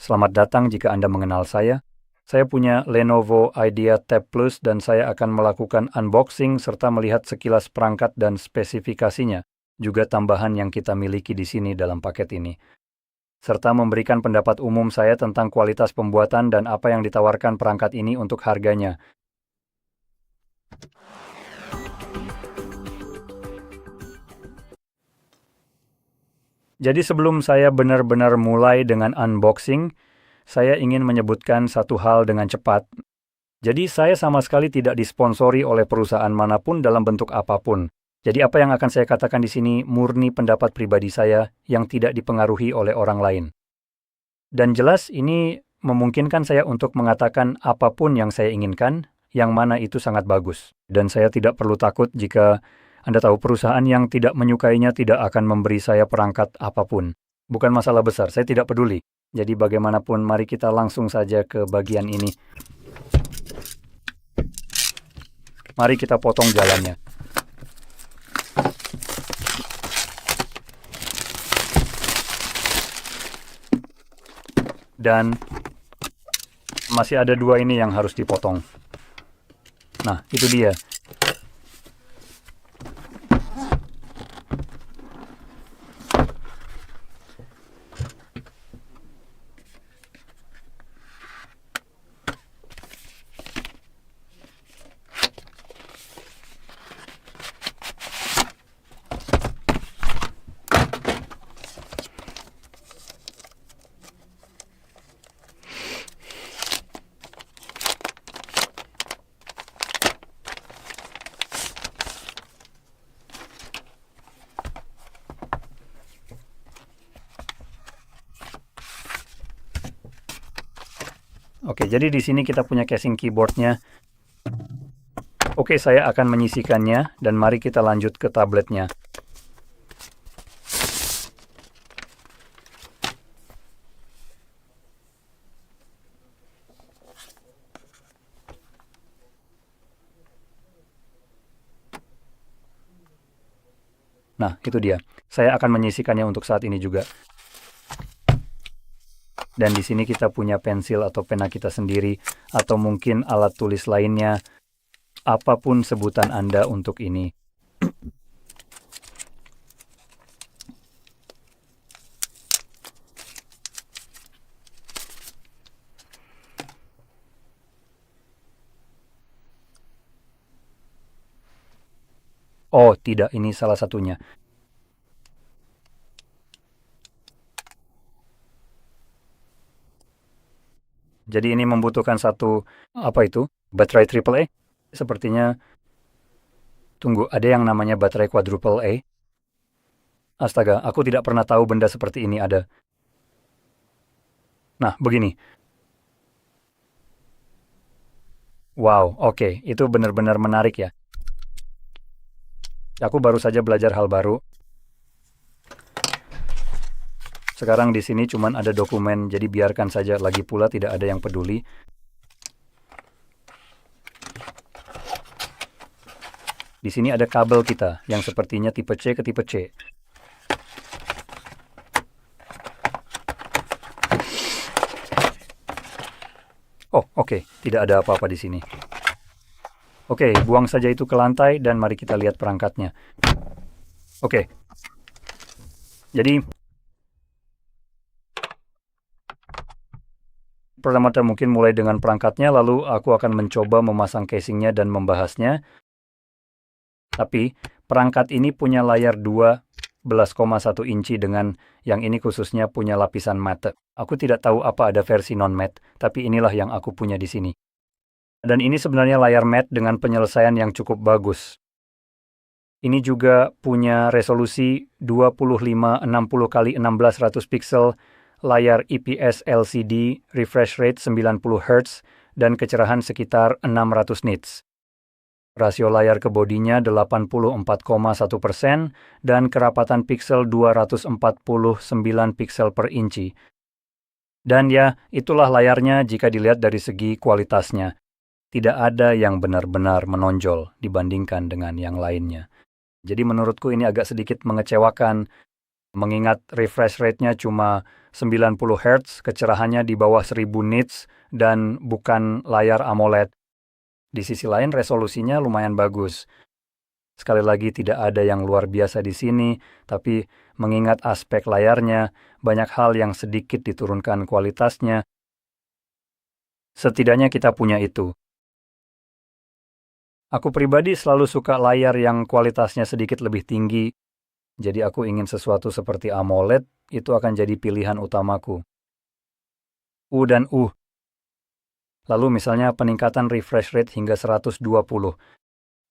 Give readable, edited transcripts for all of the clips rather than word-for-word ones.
Selamat datang jika Anda mengenal saya. Saya punya Lenovo IdeaTab Plus dan saya akan melakukan unboxing serta melihat sekilas perangkat dan spesifikasinya, juga tambahan yang kita miliki di sini dalam paket ini. Serta memberikan pendapat umum saya tentang kualitas pembuatan dan apa yang ditawarkan perangkat ini untuk harganya. Jadi sebelum saya benar-benar mulai dengan unboxing, saya ingin menyebutkan satu hal dengan cepat. Jadi saya sama sekali tidak disponsori oleh perusahaan manapun dalam bentuk apapun. Jadi apa yang akan saya katakan di sini murni pendapat pribadi saya yang tidak dipengaruhi oleh orang lain. Dan jelas ini memungkinkan saya untuk mengatakan apapun yang saya inginkan, yang mana itu sangat bagus. Dan saya tidak perlu takut jika Anda tahu perusahaan yang tidak menyukainya tidak akan memberi saya perangkat apapun. Bukan masalah besar, saya tidak peduli. Jadi bagaimanapun, mari kita langsung saja ke bagian ini. Mari kita potong jalannya. Dan masih ada dua ini yang harus dipotong. Nah, itu dia. Oke, jadi di sini kita punya casing keyboardnya. Oke, saya akan menyisikannya dan mari kita lanjut ke tabletnya. Nah, itu dia. Saya akan menyisikannya untuk saat ini juga. Dan di sini kita punya pensil atau pena kita sendiri, atau mungkin alat tulis lainnya, apapun sebutan Anda untuk ini. Oh, tidak, ini salah satunya. Jadi ini membutuhkan satu, baterai AAA. Sepertinya, tunggu, ada yang namanya baterai quadruple A. Astaga, aku tidak pernah tahu benda seperti ini ada. Nah, begini. Wow, oke, itu benar-benar menarik ya. Aku baru saja belajar hal baru. Sekarang di sini cuma ada dokumen, jadi biarkan saja, lagi pula tidak ada yang peduli. Di sini ada kabel kita, yang sepertinya tipe C ke tipe C. Oh, oke, tidak ada apa-apa di sini. Oke, buang saja itu ke lantai dan mari kita lihat perangkatnya. Oke. Jadi, pertama-tama mungkin mulai dengan perangkatnya, lalu aku akan mencoba memasang casingnya dan membahasnya. Tapi, perangkat ini punya layar 12,1 inci dengan yang ini khususnya punya lapisan matte. Aku tidak tahu apa ada versi non-matte, tapi inilah yang aku punya di sini. Dan ini sebenarnya layar matte dengan penyelesaian yang cukup bagus. Ini juga punya resolusi 2560x1600 pixel, layar IPS LCD, refresh rate 90 Hz, dan kecerahan sekitar 600 nits. Rasio layar ke bodinya 84,1% dan kerapatan pixel 249 pixel per inci. Dan ya, itulah layarnya jika dilihat dari segi kualitasnya. Tidak ada yang benar-benar menonjol dibandingkan dengan yang lainnya. Jadi menurutku ini agak sedikit mengecewakan. Mengingat refresh rate-nya cuma 90 Hz, kecerahannya di bawah 1000 nits, dan bukan layar AMOLED. Di sisi lain, resolusinya lumayan bagus. Sekali lagi, tidak ada yang luar biasa di sini, tapi mengingat aspek layarnya, banyak hal yang sedikit diturunkan kualitasnya. Setidaknya kita punya itu. Aku pribadi selalu suka layar yang kualitasnya sedikit lebih tinggi, jadi aku ingin sesuatu seperti AMOLED, itu akan jadi pilihan utamaku. Dan Lalu misalnya peningkatan refresh rate hingga 120.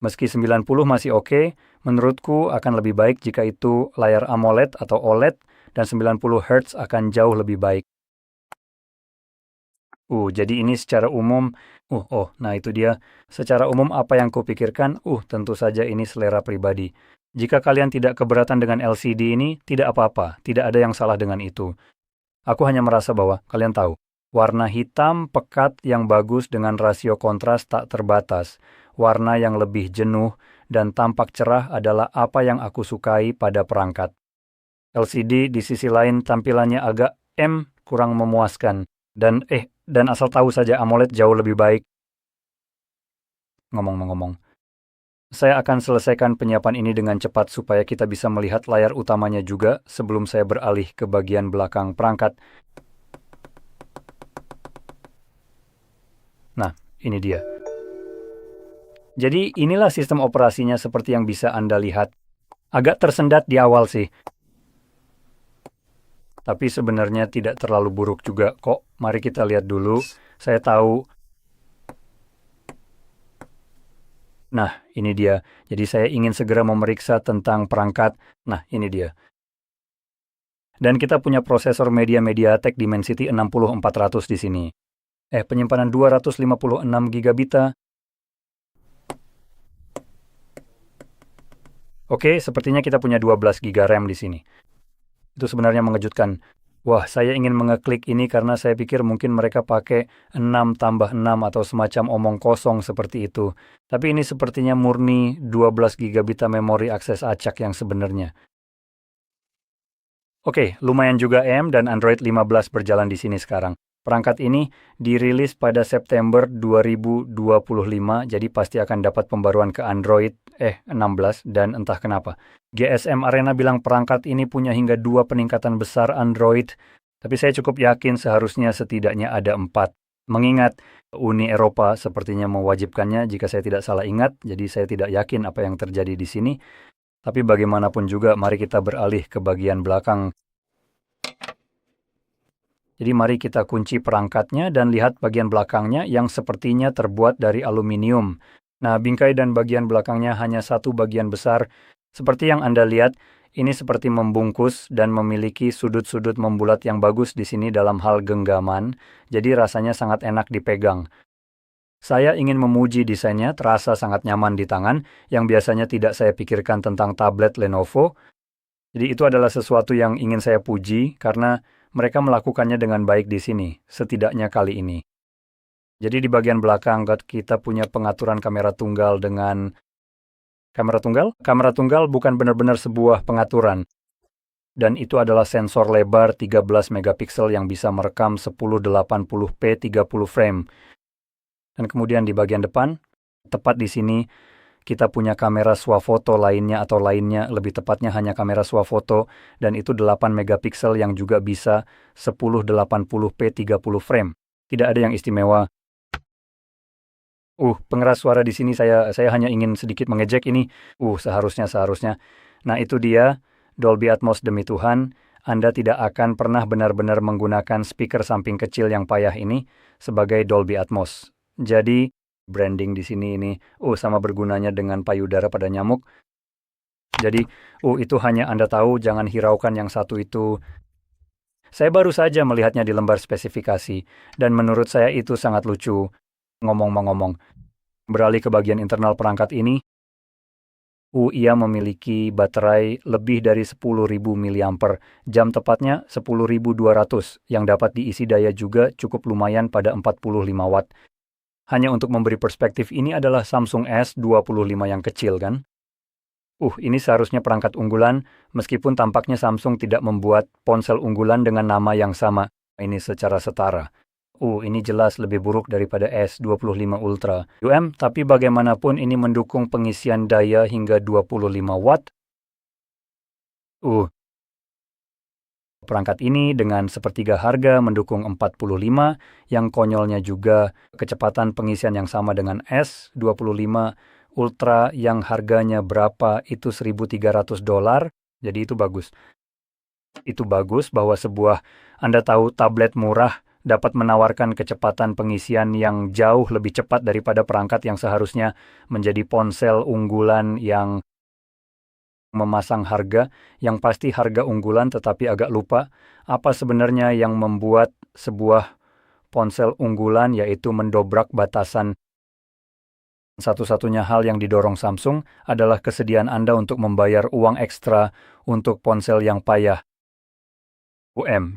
Meski 90 masih oke, menurutku akan lebih baik jika itu layar AMOLED atau OLED, dan 90 Hz akan jauh lebih baik. Jadi ini secara umum, nah itu dia. Secara umum apa yang kupikirkan, tentu saja ini selera pribadi. Jika kalian tidak keberatan dengan LCD ini, tidak apa-apa, tidak ada yang salah dengan itu. Aku hanya merasa bahwa, kalian tahu, warna hitam pekat yang bagus dengan rasio kontras tak terbatas, warna yang lebih jenuh, dan tampak cerah adalah apa yang aku sukai pada perangkat. LCD di sisi lain tampilannya agak kurang memuaskan, dan asal tahu saja AMOLED jauh lebih baik. Ngomong-ngomong, saya akan selesaikan penyiapan ini dengan cepat supaya kita bisa melihat layar utamanya juga sebelum saya beralih ke bagian belakang perangkat. Nah, ini dia. Jadi inilah sistem operasinya seperti yang bisa Anda lihat. Agak tersendat di awal sih. Tapi sebenarnya tidak terlalu buruk juga kok. Mari kita lihat dulu. Saya tahu. Nah, ini dia. Jadi saya ingin segera memeriksa tentang perangkat. Nah, ini dia. Dan kita punya prosesor Media MediaTek Dimensity 60400 di sini. Penyimpanan 256 GB. Oke, sepertinya kita punya 12 GB RAM di sini. Itu sebenarnya mengejutkan. Wah, saya ingin mengeklik ini karena saya pikir mungkin mereka pakai 6+6 atau semacam omong kosong seperti itu. Tapi ini sepertinya murni 12 GB memori akses acak yang sebenarnya. Oke, lumayan juga dan Android 15 berjalan di sini sekarang. Perangkat ini dirilis pada September 2025, jadi pasti akan dapat pembaruan ke Android 16, dan entah kenapa. GSM Arena bilang perangkat ini punya hingga 2 peningkatan besar Android, tapi saya cukup yakin seharusnya setidaknya ada 4. Mengingat Uni Eropa sepertinya mewajibkannya jika saya tidak salah ingat, jadi saya tidak yakin apa yang terjadi di sini. Tapi bagaimanapun juga, mari kita beralih ke bagian belakang. Jadi mari kita kunci perangkatnya dan lihat bagian belakangnya yang sepertinya terbuat dari aluminium. Nah, bingkai dan bagian belakangnya hanya satu bagian besar. Seperti yang Anda lihat, ini seperti membungkus dan memiliki sudut-sudut membulat yang bagus di sini dalam hal genggaman, jadi rasanya sangat enak dipegang. Saya ingin memuji desainnya, terasa sangat nyaman di tangan, yang biasanya tidak saya pikirkan tentang tablet Lenovo. Jadi itu adalah sesuatu yang ingin saya puji, karena mereka melakukannya dengan baik di sini, setidaknya kali ini. Jadi di bagian belakang kita punya pengaturan kamera tunggal dengan... Kamera tunggal? Kamera tunggal bukan benar-benar sebuah pengaturan. Dan itu adalah sensor lebar 13 megapiksel yang bisa merekam 1080p 30 frame. Dan kemudian di bagian depan, tepat di sini, kita punya kamera swafoto lainnya, atau lainnya, lebih tepatnya hanya kamera swafoto, dan itu 8 megapiksel yang juga bisa 1080p 30 frame. Tidak ada yang istimewa. Pengeras suara di sini saya hanya ingin sedikit mengejek ini. Seharusnya. Nah, itu dia, Dolby Atmos demi Tuhan. Anda tidak akan pernah benar-benar menggunakan speaker samping kecil yang payah ini sebagai Dolby Atmos. Jadi, branding di sini ini, sama bergunanya dengan payudara pada nyamuk. Jadi, itu hanya Anda tahu, jangan hiraukan yang satu itu. Saya baru saja melihatnya di lembar spesifikasi, dan menurut saya itu sangat lucu. Ngomong-ngomong, beralih ke bagian internal perangkat ini, ia memiliki baterai lebih dari 10.000 mAh, jam tepatnya 10.200, yang dapat diisi daya juga cukup lumayan pada 45 watt. Hanya untuk memberi perspektif, ini adalah Samsung S25 yang kecil kan? Ini seharusnya perangkat unggulan, meskipun tampaknya Samsung tidak membuat ponsel unggulan dengan nama yang sama. Ini secara setara. Ini jelas lebih buruk daripada S25 Ultra. Tapi bagaimanapun ini mendukung pengisian daya hingga 25 watt. Perangkat ini dengan sepertiga harga mendukung 45, yang konyolnya juga kecepatan pengisian yang sama dengan S25 Ultra yang harganya berapa itu $1.300, jadi itu bagus. Itu bagus bahwa Anda tahu tablet murah dapat menawarkan kecepatan pengisian yang jauh lebih cepat daripada perangkat yang seharusnya menjadi ponsel unggulan yang memasang harga, yang pasti harga unggulan tetapi agak lupa apa sebenarnya yang membuat sebuah ponsel unggulan, yaitu mendobrak batasan. Satu-satunya hal yang didorong Samsung adalah kesediaan Anda untuk membayar uang ekstra untuk ponsel yang payah.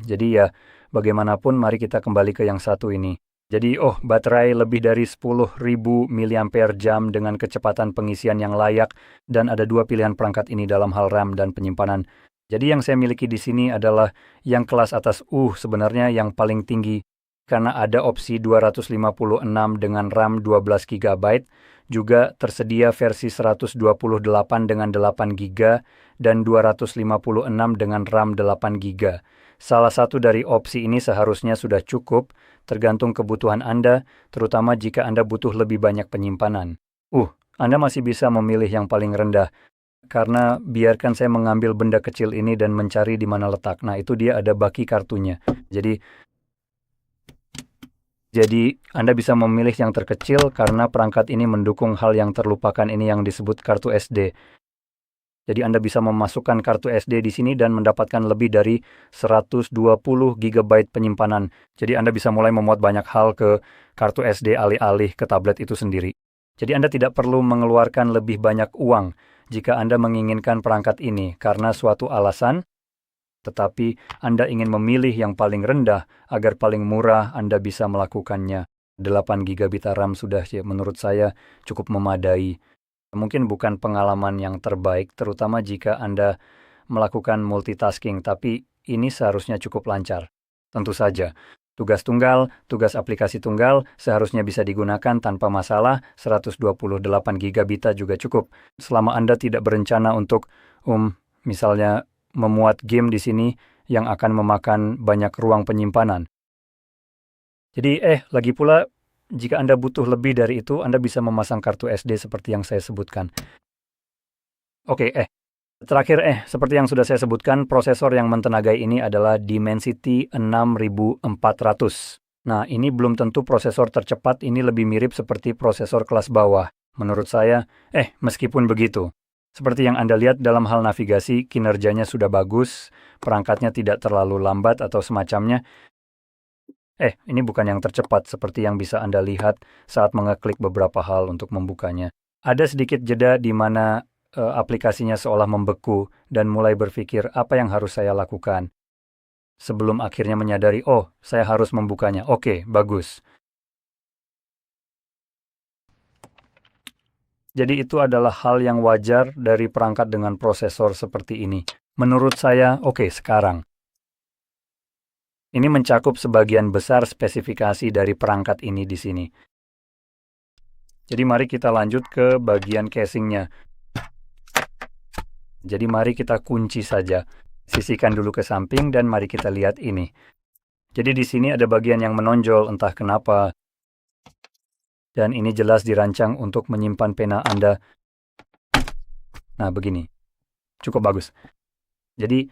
Jadi ya, bagaimanapun mari kita kembali ke yang satu ini. Jadi, baterai lebih dari 10.000 mAh dengan kecepatan pengisian yang layak, dan ada dua pilihan perangkat ini dalam hal RAM dan penyimpanan. Jadi yang saya miliki di sini adalah yang kelas atas sebenarnya yang paling tinggi, karena ada opsi 256 dengan RAM 12 GB, juga tersedia versi 128 dengan 8 GB, dan 256 dengan RAM 8 GB. Salah satu dari opsi ini seharusnya sudah cukup, tergantung kebutuhan Anda, terutama jika Anda butuh lebih banyak penyimpanan. Anda masih bisa memilih yang paling rendah, karena biarkan saya mengambil benda kecil ini dan mencari di mana letak. Nah, itu dia ada baki kartunya. Jadi Anda bisa memilih yang terkecil karena perangkat ini mendukung hal yang terlupakan ini yang disebut kartu SD. Jadi Anda bisa memasukkan kartu SD di sini dan mendapatkan lebih dari 120 GB penyimpanan. Jadi Anda bisa mulai memuat banyak hal ke kartu SD alih-alih ke tablet itu sendiri. Jadi Anda tidak perlu mengeluarkan lebih banyak uang jika Anda menginginkan perangkat ini karena suatu alasan, tetapi Anda ingin memilih yang paling rendah agar paling murah Anda bisa melakukannya. 8 GB RAM sudah menurut saya cukup memadai. Mungkin bukan pengalaman yang terbaik, terutama jika Anda melakukan multitasking, tapi ini seharusnya cukup lancar. Tentu saja, tugas tunggal, tugas aplikasi tunggal seharusnya bisa digunakan tanpa masalah. 128 GB juga cukup. Selama Anda tidak berencana untuk, misalnya memuat game di sini yang akan memakan banyak ruang penyimpanan. Jadi, lagi pula, jika Anda butuh lebih dari itu, Anda bisa memasang kartu SD seperti yang saya sebutkan. Terakhir, seperti yang sudah saya sebutkan, prosesor yang mentenagai ini adalah Dimensity 6400. Nah, ini belum tentu prosesor tercepat, ini lebih mirip seperti prosesor kelas bawah. Menurut saya, meskipun begitu, seperti yang Anda lihat dalam hal navigasi, kinerjanya sudah bagus, perangkatnya tidak terlalu lambat atau semacamnya. Ini bukan yang tercepat seperti yang bisa Anda lihat saat mengeklik beberapa hal untuk membukanya. Ada sedikit jeda di mana aplikasinya seolah membeku dan mulai berpikir apa yang harus saya lakukan. Sebelum akhirnya menyadari, saya harus membukanya. Bagus. Jadi itu adalah hal yang wajar dari perangkat dengan prosesor seperti ini. Menurut saya, sekarang. Ini mencakup sebagian besar spesifikasi dari perangkat ini di sini. Jadi mari kita lanjut ke bagian casingnya. Jadi mari kita kunci saja. Sisihkan dulu ke samping dan mari kita lihat ini. Jadi di sini ada bagian yang menonjol entah kenapa. Dan ini jelas dirancang untuk menyimpan pena Anda. Nah, begini. Cukup bagus. Jadi,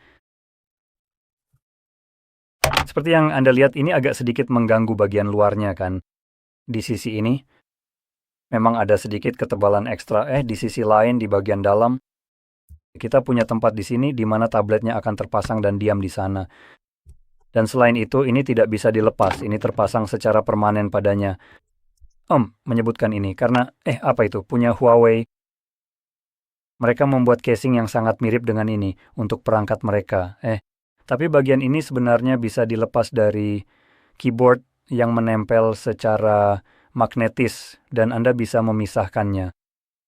seperti yang Anda lihat, ini agak sedikit mengganggu bagian luarnya kan. Di sisi ini, memang ada sedikit ketebalan ekstra. Di sisi lain, di bagian dalam, kita punya tempat di sini di mana tabletnya akan terpasang dan diam di sana. Dan selain itu, ini tidak bisa dilepas. Ini terpasang secara permanen padanya. Menyebutkan ini karena, apa itu? Punya Huawei. Mereka membuat casing yang sangat mirip dengan ini untuk perangkat mereka. Tapi bagian ini sebenarnya bisa dilepas dari keyboard yang menempel secara magnetis dan Anda bisa memisahkannya.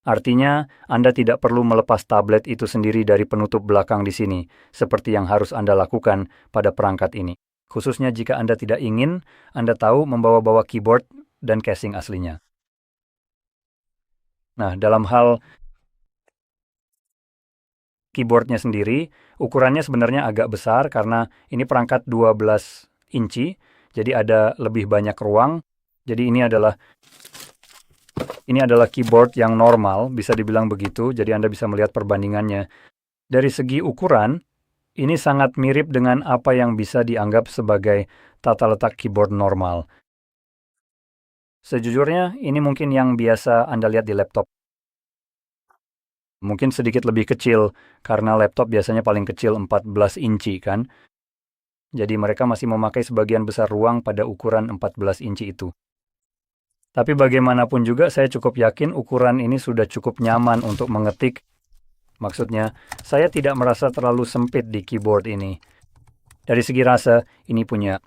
Artinya, Anda tidak perlu melepas tablet itu sendiri dari penutup belakang di sini, seperti yang harus Anda lakukan pada perangkat ini. Khususnya jika Anda tidak ingin, Anda tahu membawa-bawa keyboard dan casing aslinya. Nah, dalam hal keyboardnya sendiri, ukurannya sebenarnya agak besar karena ini perangkat 12 inci, jadi ada lebih banyak ruang. Jadi ini adalah keyboard yang normal, bisa dibilang begitu, jadi Anda bisa melihat perbandingannya. Dari segi ukuran, ini sangat mirip dengan apa yang bisa dianggap sebagai tata letak keyboard normal. Sejujurnya, ini mungkin yang biasa Anda lihat di laptop. Mungkin sedikit lebih kecil, karena laptop biasanya paling kecil 14 inci kan. Jadi mereka masih memakai sebagian besar ruang pada ukuran 14 inci itu. Tapi bagaimanapun juga saya cukup yakin ukuran ini sudah cukup nyaman untuk mengetik. Maksudnya, saya tidak merasa terlalu sempit di keyboard ini. Dari segi rasa, ini punya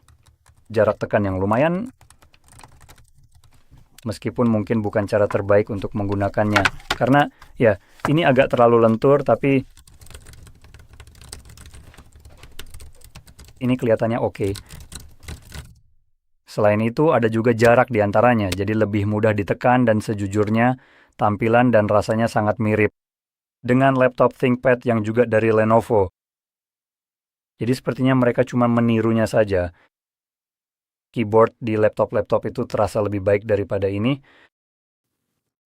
jarak tekan yang lumayan, meskipun mungkin bukan cara terbaik untuk menggunakannya. Karena, ya, ini agak terlalu lentur, tapi ini kelihatannya oke. Selain itu, ada juga jarak di antaranya, jadi lebih mudah ditekan dan sejujurnya, tampilan dan rasanya sangat mirip dengan laptop ThinkPad yang juga dari Lenovo. Jadi sepertinya mereka cuma menirunya saja. Keyboard di laptop-laptop itu terasa lebih baik daripada ini.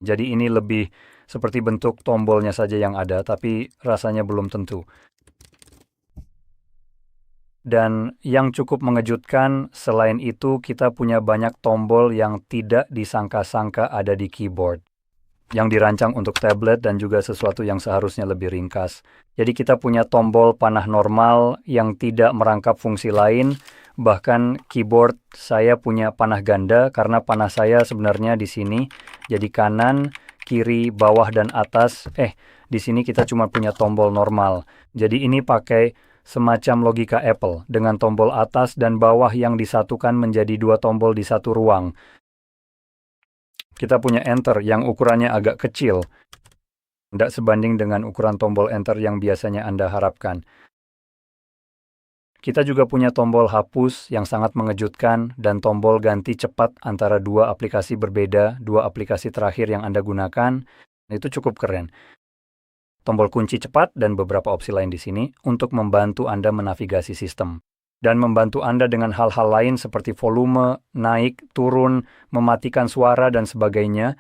Jadi ini lebih seperti bentuk tombolnya saja yang ada, tapi rasanya belum tentu. Dan yang cukup mengejutkan, selain itu kita punya banyak tombol yang tidak disangka-sangka ada di keyboard, yang dirancang untuk tablet dan juga sesuatu yang seharusnya lebih ringkas. Jadi kita punya tombol panah normal yang tidak merangkap fungsi lain, bahkan keyboard saya punya panah ganda karena panah saya sebenarnya di sini, jadi kanan, kiri, bawah, dan atas. Di sini kita cuma punya tombol normal. Jadi ini pakai semacam logika Apple, dengan tombol atas dan bawah yang disatukan menjadi dua tombol di satu ruang. Kita punya Enter yang ukurannya agak kecil, tidak sebanding dengan ukuran tombol Enter yang biasanya Anda harapkan. Kita juga punya tombol hapus yang sangat mengejutkan dan tombol ganti cepat antara dua aplikasi berbeda, dua aplikasi terakhir yang Anda gunakan. Itu cukup keren. Tombol kunci cepat dan beberapa opsi lain di sini untuk membantu Anda menavigasi sistem. Dan membantu Anda dengan hal-hal lain seperti volume, naik, turun, mematikan suara, dan sebagainya.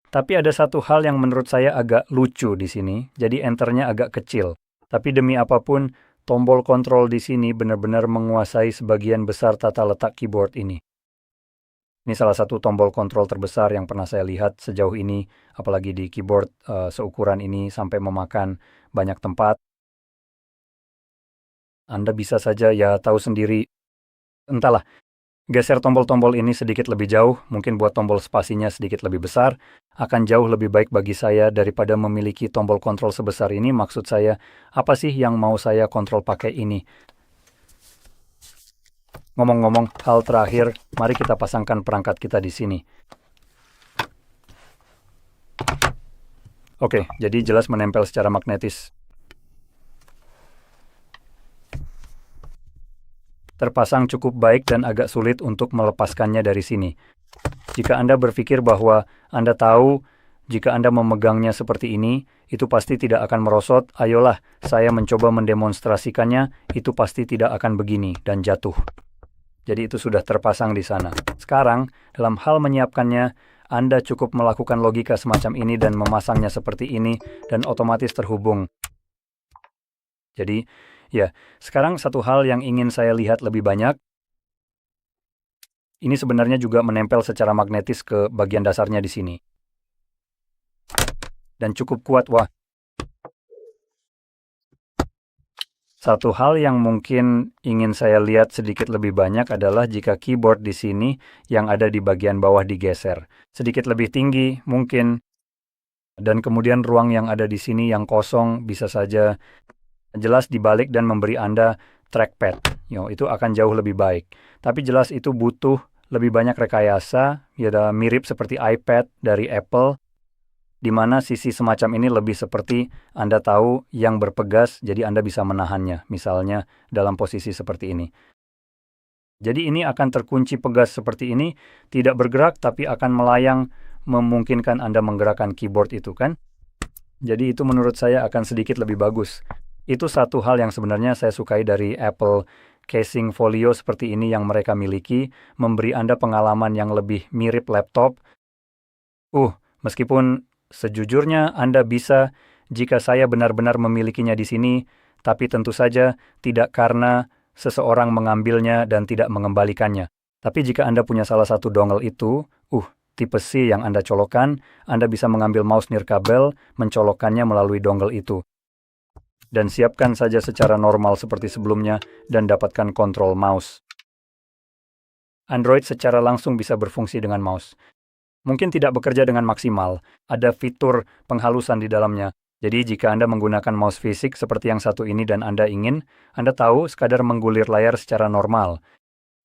Tapi ada satu hal yang menurut saya agak lucu di sini, jadi enternya agak kecil. Tapi demi apapun, tombol kontrol di sini benar-benar menguasai sebagian besar tata letak keyboard ini. Ini salah satu tombol kontrol terbesar yang pernah saya lihat sejauh ini, apalagi di keyboard seukuran ini sampai memakan banyak tempat. Anda bisa saja ya tahu sendiri, entahlah, geser tombol-tombol ini sedikit lebih jauh, mungkin buat tombol spasinya sedikit lebih besar, akan jauh lebih baik bagi saya daripada memiliki tombol kontrol sebesar ini. Maksud saya, apa sih yang mau saya kontrol pakai ini? Ngomong-ngomong, hal terakhir, mari kita pasangkan perangkat kita di sini. Oke, jadi jelas menempel secara magnetis. Terpasang cukup baik dan agak sulit untuk melepaskannya dari sini. Jika Anda berpikir bahwa Anda tahu, jika Anda memegangnya seperti ini, itu pasti tidak akan merosot, ayolah, saya mencoba mendemonstrasikannya, itu pasti tidak akan begini dan jatuh. Jadi itu sudah terpasang di sana. Sekarang, dalam hal menyiapkannya, Anda cukup melakukan logika semacam ini dan memasangnya seperti ini, dan otomatis terhubung. Jadi, ya, sekarang satu hal yang ingin saya lihat lebih banyak, ini sebenarnya juga menempel secara magnetis ke bagian dasarnya di sini. Dan cukup kuat, wah. Satu hal yang mungkin ingin saya lihat sedikit lebih banyak adalah jika keyboard di sini yang ada di bagian bawah digeser. Sedikit lebih tinggi mungkin, dan kemudian ruang yang ada di sini yang kosong bisa saja jelas dibalik dan memberi Anda trackpad. Itu akan jauh lebih baik. Tapi jelas itu butuh lebih banyak rekayasa, ya mirip seperti iPad dari Apple, di mana sisi semacam ini lebih seperti Anda tahu yang berpegas, jadi Anda bisa menahannya, misalnya dalam posisi seperti ini. Jadi ini akan terkunci pegas seperti ini, tidak bergerak tapi akan melayang, memungkinkan Anda menggerakkan keyboard itu kan. Jadi itu menurut saya akan sedikit lebih bagus. Itu satu hal yang sebenarnya saya sukai dari Apple casing folio seperti ini yang mereka miliki, memberi Anda pengalaman yang lebih mirip laptop. Meskipun sejujurnya Anda bisa jika saya benar-benar memilikinya di sini, tapi tentu saja tidak karena seseorang mengambilnya dan tidak mengembalikannya. Tapi jika Anda punya salah satu dongle itu, tipe C yang Anda colokkan, Anda bisa mengambil mouse nirkabel, mencolokkannya melalui dongle itu. Dan siapkan saja secara normal seperti sebelumnya dan dapatkan kontrol mouse. Android secara langsung bisa berfungsi dengan mouse. Mungkin tidak bekerja dengan maksimal, ada fitur penghalusan di dalamnya. Jadi jika Anda menggunakan mouse fisik seperti yang satu ini dan Anda ingin, Anda tahu sekadar menggulir layar secara normal.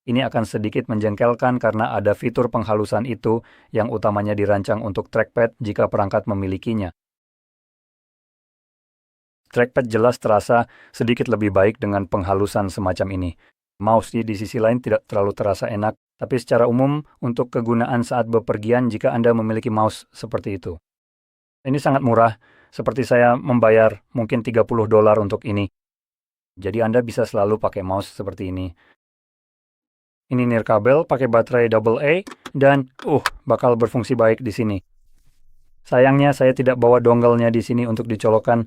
Ini akan sedikit menjengkelkan karena ada fitur penghalusan itu yang utamanya dirancang untuk trackpad jika perangkat memilikinya. Trackpad jelas terasa sedikit lebih baik dengan penghalusan semacam ini. Mouse di sisi lain tidak terlalu terasa enak, tapi secara umum untuk kegunaan saat bepergian jika Anda memiliki mouse seperti itu. Ini sangat murah, seperti saya membayar mungkin $30 untuk ini. Jadi Anda bisa selalu pakai mouse seperti ini. Ini nirkabel pakai baterai AA dan bakal berfungsi baik di sini. Sayangnya saya tidak bawa dongle-nya di sini untuk dicolokkan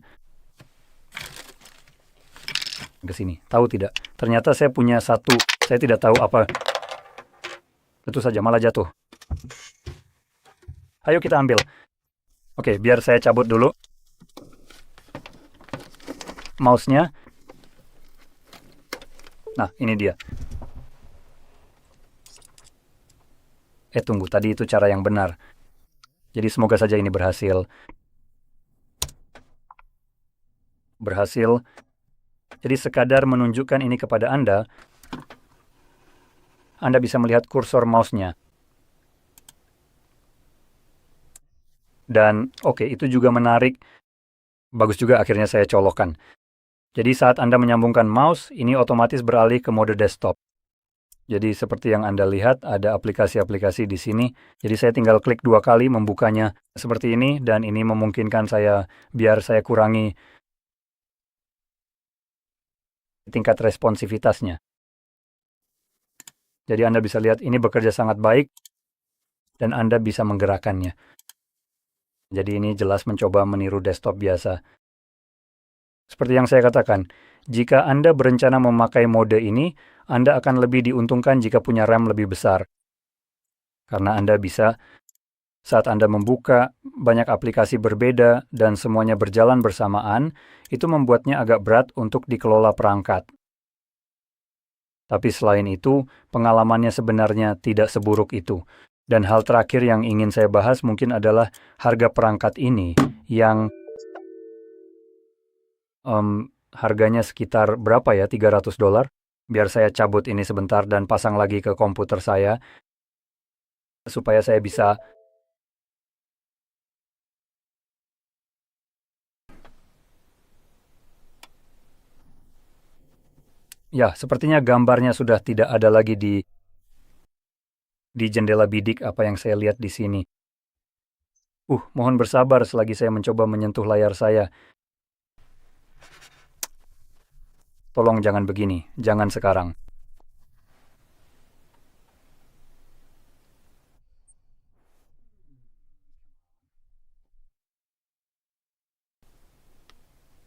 ke sini. Tahu tidak? Ternyata saya punya satu. Saya tidak tahu apa. Itu saja malah jatuh. Ayo kita ambil. Oke, biar saya cabut dulu mouse-nya. Nah, ini dia. Tunggu, tadi itu cara yang benar. Jadi semoga saja ini berhasil. Jadi sekadar menunjukkan ini kepada Anda bisa melihat kursor mouse-nya. Dan itu juga menarik. Bagus juga akhirnya saya colokkan. Jadi saat Anda menyambungkan mouse, ini otomatis beralih ke mode desktop. Jadi seperti yang Anda lihat, ada aplikasi-aplikasi di sini. Jadi saya tinggal klik 2 kali membukanya seperti ini, dan ini memungkinkan biar saya kurangi tingkat responsivitasnya. Jadi Anda bisa lihat ini bekerja sangat baik, dan Anda bisa menggerakkannya. Jadi ini jelas mencoba meniru desktop biasa. Seperti yang saya katakan, jika Anda berencana memakai mode ini, Anda akan lebih diuntungkan jika punya RAM lebih besar. Karena Anda bisa, saat Anda membuka banyak aplikasi berbeda dan semuanya berjalan bersamaan, itu membuatnya agak berat untuk dikelola perangkat. Tapi selain itu, pengalamannya sebenarnya tidak seburuk itu. Dan hal terakhir yang ingin saya bahas mungkin adalah harga perangkat ini yang harganya sekitar berapa ya, $300? Biar saya cabut ini sebentar dan pasang lagi ke komputer saya, supaya saya bisa sepertinya gambarnya sudah tidak ada lagi di jendela bidik apa yang saya lihat di sini. Mohon bersabar selagi saya mencoba menyentuh layar saya. Tolong jangan begini, jangan sekarang.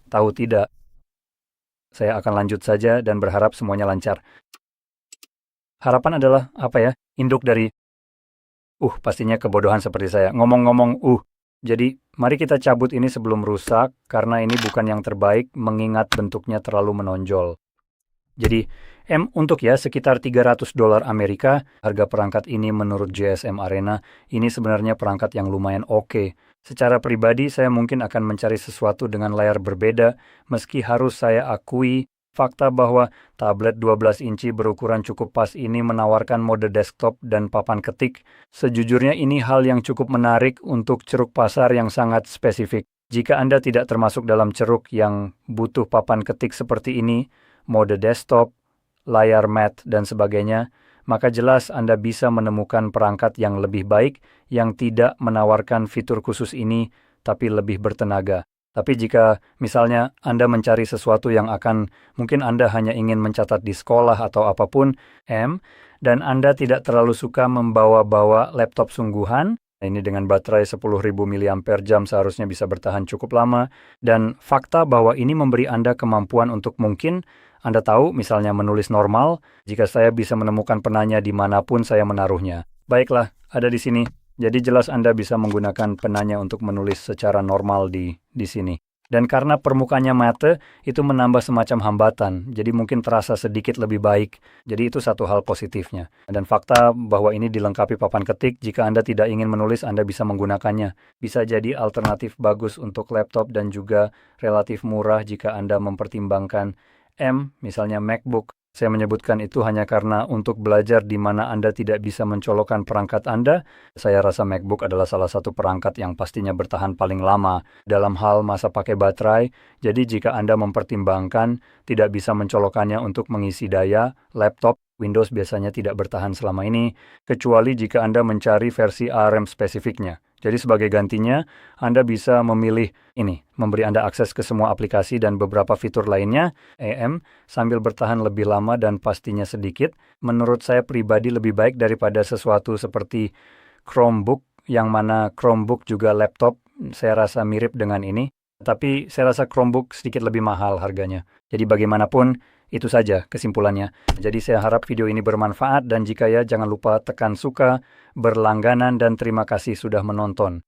Tahu tidak, saya akan lanjut saja dan berharap semuanya lancar. Harapan adalah induk dari pastinya kebodohan seperti saya. Ngomong-ngomong jadi mari kita cabut ini sebelum rusak, karena ini bukan yang terbaik mengingat bentuknya terlalu menonjol. Jadi untuk sekitar $300 Amerika, harga perangkat ini menurut GSM Arena, ini sebenarnya perangkat yang lumayan oke. Secara pribadi saya mungkin akan mencari sesuatu dengan layar berbeda, meski harus saya akui Fakta bahwa tablet 12 inci berukuran cukup pas ini menawarkan mode desktop dan papan ketik. Sejujurnya ini hal yang cukup menarik untuk ceruk pasar yang sangat spesifik. Jika Anda tidak termasuk dalam ceruk yang butuh papan ketik seperti ini, mode desktop, layar matte, dan sebagainya, maka jelas Anda bisa menemukan perangkat yang lebih baik yang tidak menawarkan fitur khusus ini, tapi lebih bertenaga. Tapi jika misalnya Anda mencari sesuatu yang mungkin Anda hanya ingin mencatat di sekolah atau apapun, dan Anda tidak terlalu suka membawa-bawa laptop sungguhan, ini dengan baterai 10.000 mAh seharusnya bisa bertahan cukup lama, dan fakta bahwa ini memberi Anda kemampuan untuk mungkin Anda tahu misalnya menulis normal, jika saya bisa menemukan penanya dimanapun saya menaruhnya. Baiklah, ada di sini. Jadi jelas Anda bisa menggunakan penanya untuk menulis secara normal di sini. Dan karena permukaannya matte, itu menambah semacam hambatan. Jadi mungkin terasa sedikit lebih baik. Jadi itu satu hal positifnya. Dan fakta bahwa ini dilengkapi papan ketik, jika Anda tidak ingin menulis, Anda bisa menggunakannya. Bisa jadi alternatif bagus untuk laptop dan juga relatif murah jika Anda mempertimbangkan misalnya MacBook. Saya menyebutkan itu hanya karena untuk belajar di mana Anda tidak bisa mencolokkan perangkat Anda, saya rasa MacBook adalah salah satu perangkat yang pastinya bertahan paling lama dalam hal masa pakai baterai. Jadi jika Anda mempertimbangkan tidak bisa mencolokkannya untuk mengisi daya, laptop, Windows biasanya tidak bertahan selama ini, kecuali jika Anda mencari versi ARM spesifiknya. Jadi sebagai gantinya, Anda bisa memilih ini, memberi Anda akses ke semua aplikasi dan beberapa fitur lainnya, sambil bertahan lebih lama dan pastinya sedikit. Menurut saya pribadi lebih baik daripada sesuatu seperti Chromebook, yang mana Chromebook juga laptop, saya rasa mirip dengan ini. Tapi saya rasa Chromebook sedikit lebih mahal harganya. Jadi bagaimanapun, itu saja kesimpulannya. Jadi saya harap video ini bermanfaat dan jika ya jangan lupa tekan suka, berlangganan dan terima kasih sudah menonton.